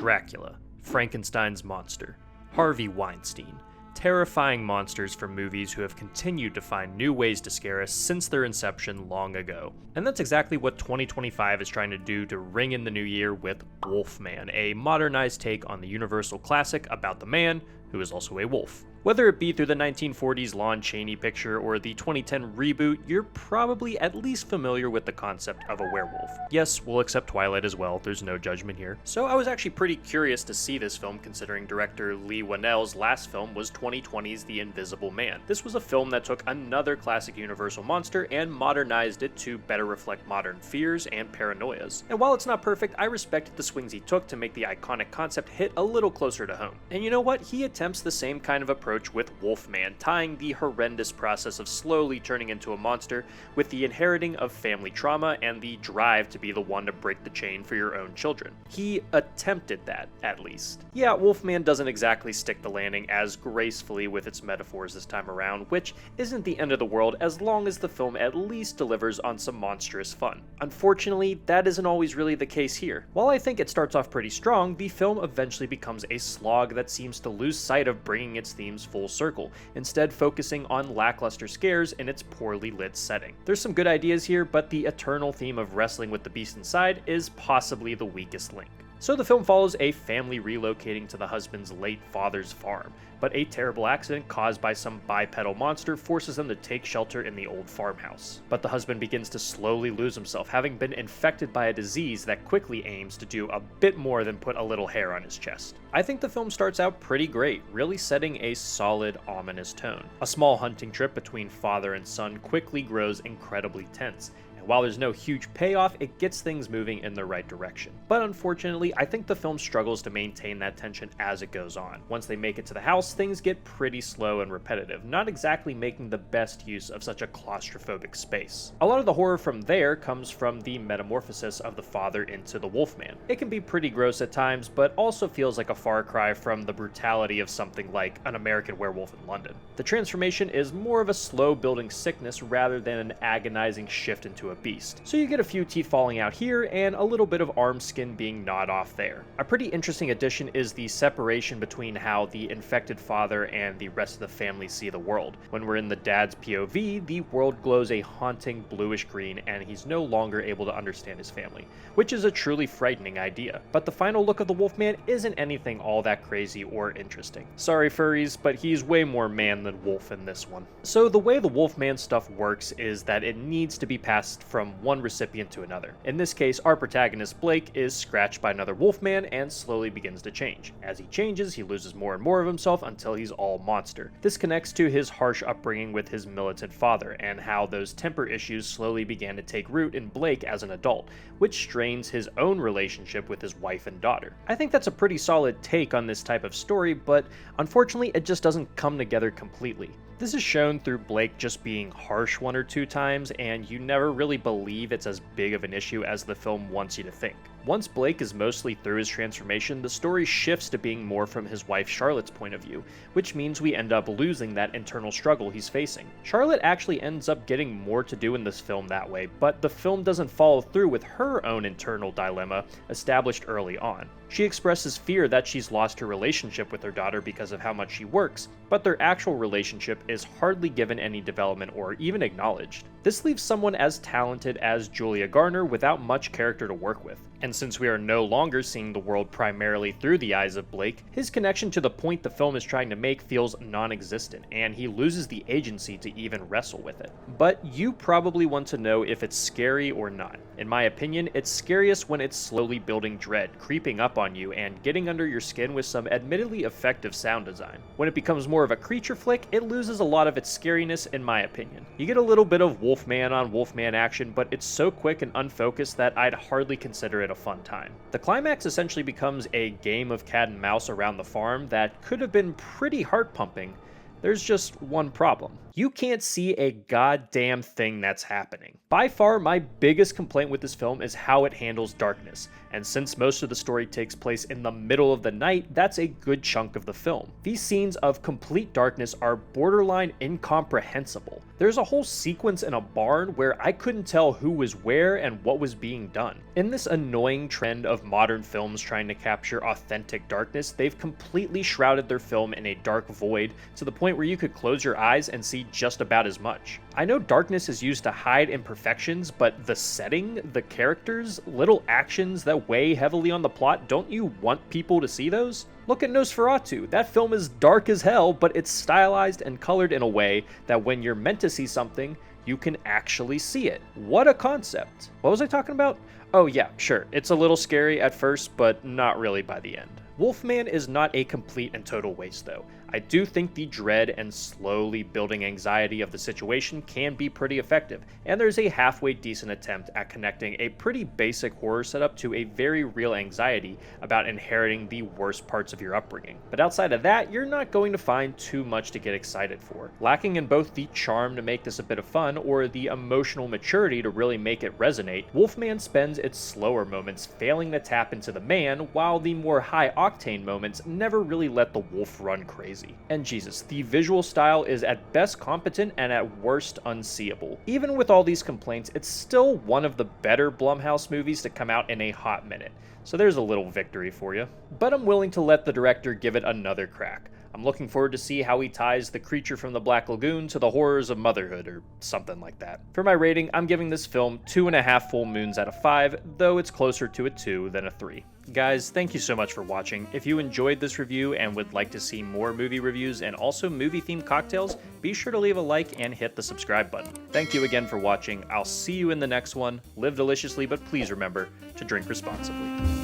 Dracula, Frankenstein's monster, Harvey Weinstein, terrifying monsters from movies who have continued to find new ways to scare us since their inception long ago. And that's exactly what 2025 is trying to do to ring in the new year with Wolfman, a modernized take on the Universal classic about the man who is also a wolf. Whether it be through the 1940s Lon Chaney picture or the 2010 reboot, you're probably at least familiar with the concept of a werewolf. Yes, we'll accept Twilight as well, there's no judgment here. So I was actually pretty curious to see this film considering director Leigh Whannell's last film was 2020's The Invisible Man. This was a film that took another classic Universal monster and modernized it to better reflect modern fears and paranoias. And while it's not perfect, I respected the swings he took to make the iconic concept hit a little closer to home. And you know what? He attempts the same kind of approach with Wolfman, tying the horrendous process of slowly turning into a monster with the inheriting of family trauma and the drive to be the one to break the chain for your own children. He attempted that, at least. Yeah, Wolfman doesn't exactly stick the landing as gracefully with its metaphors this time around, which isn't the end of the world as long as the film at least delivers on some monstrous fun. Unfortunately, that isn't always really the case here. While I think it starts off pretty strong, the film eventually becomes a slog that seems to lose sight of bringing its themes full circle, instead focusing on lackluster scares in its poorly lit setting. There's some good ideas here, but the eternal theme of wrestling with the beast inside is possibly the weakest link. So the film follows a family relocating to the husband's late father's farm, but a terrible accident caused by some bipedal monster forces them to take shelter in the old farmhouse. But the husband begins to slowly lose himself, having been infected by a disease that quickly aims to do a bit more than put a little hair on his chest. I think the film starts out pretty great, really setting a solid, ominous tone. A small hunting trip between father and son quickly grows incredibly tense. While there's no huge payoff, it gets things moving in the right direction. But unfortunately, I think the film struggles to maintain that tension as it goes on. Once they make it to the house, things get pretty slow and repetitive, not exactly making the best use of such a claustrophobic space. A lot of the horror from there comes from the metamorphosis of the father into the Wolfman. It can be pretty gross at times, but also feels like a far cry from the brutality of something like An American Werewolf in London. The transformation is more of a slow building sickness rather than an agonizing shift into a beast. So you get a few teeth falling out here and a little bit of arm skin being gnawed off there. A pretty interesting addition is the separation between how the infected father and the rest of the family see the world. When we're in the dad's POV, the world glows a haunting bluish green and he's no longer able to understand his family, which is a truly frightening idea. But the final look of the Wolfman isn't anything all that crazy or interesting. Sorry furries, but he's way more man than wolf in this one. So the way the Wolfman stuff works is that it needs to be passed from one recipient to another. In this case, our protagonist Blake is scratched by another Wolfman and slowly begins to change. As he changes, he loses more and more of himself until he's all monster. This connects to his harsh upbringing with his militant father and how those temper issues slowly began to take root in Blake as an adult, which strains his own relationship with his wife and daughter. I think that's a pretty solid take on this type of story, but unfortunately it just doesn't come together completely. This is shown through Blake just being harsh one or two times, and you never really believe it's as big of an issue as the film wants you to think. Once Blake is mostly through his transformation, the story shifts to being more from his wife Charlotte's point of view, which means we end up losing that internal struggle he's facing. Charlotte actually ends up getting more to do in this film that way, but the film doesn't follow through with her own internal dilemma established early on. She expresses fear that she's lost her relationship with her daughter because of how much she works, but their actual relationship is hardly given any development or even acknowledged. This leaves someone as talented as Julia Garner without much character to work with. And since we are no longer seeing the world primarily through the eyes of Blake, his connection to the point the film is trying to make feels non-existent, and he loses the agency to even wrestle with it. But you probably want to know if it's scary or not. In my opinion, it's scariest when it's slowly building dread, creeping up on you, and getting under your skin with some admittedly effective sound design. When it becomes more of a creature flick, it loses a lot of its scariness in my opinion. You get a little bit of Wolfman on Wolfman action, but it's so quick and unfocused that I'd hardly consider it a fun time. The climax essentially becomes a game of cat and mouse around the farm that could have been pretty heart-pumping, There's just one problem. You can't see a goddamn thing that's happening. By far, my biggest complaint with this film is how it handles darkness, and since most of the story takes place in the middle of the night, that's a good chunk of the film. These scenes of complete darkness are borderline incomprehensible. There's a whole sequence in a barn where I couldn't tell who was where and what was being done. In this annoying trend of modern films trying to capture authentic darkness, they've completely shrouded their film in a dark void to the point where you could close your eyes and see just about as much. I know darkness is used to hide imperfections, but the setting, the characters, little actions that weigh heavily on the plot, don't you want people to see those? Look at Nosferatu. That film is dark as hell, but it's stylized and colored in a way that when you're meant to see something, you can actually see it. What a concept. What was I talking about? Oh yeah, sure. It's a little scary at first, but not really by the end. Wolfman is not a complete and total waste though. I do think the dread and slowly building anxiety of the situation can be pretty effective, and there's a halfway decent attempt at connecting a pretty basic horror setup to a very real anxiety about inheriting the worst parts of your upbringing. But outside of that, you're not going to find too much to get excited for. Lacking in both the charm to make this a bit of fun or the emotional maturity to really make it resonate, Wolfman spends its slower moments failing to tap into the man, while the more high-octane moments never really let the wolf run crazy. And Jesus, the visual style is at best competent and at worst unseeable. Even with all these complaints, it's still one of the better Blumhouse movies to come out in a hot minute. So there's a little victory for you. But I'm willing to let the director give it another crack. I'm looking forward to see how he ties the creature from the Black Lagoon to the horrors of motherhood or something like that. For my rating, I'm giving this film 2.5 full moons out of 5, though it's closer to a 2 than a 3. Guys, thank you so much for watching. If you enjoyed this review and would like to see more movie reviews and also movie-themed cocktails, be sure to leave a like and hit the subscribe button. Thank you again for watching. I'll see you in the next one. Live deliciously, but please remember to drink responsibly.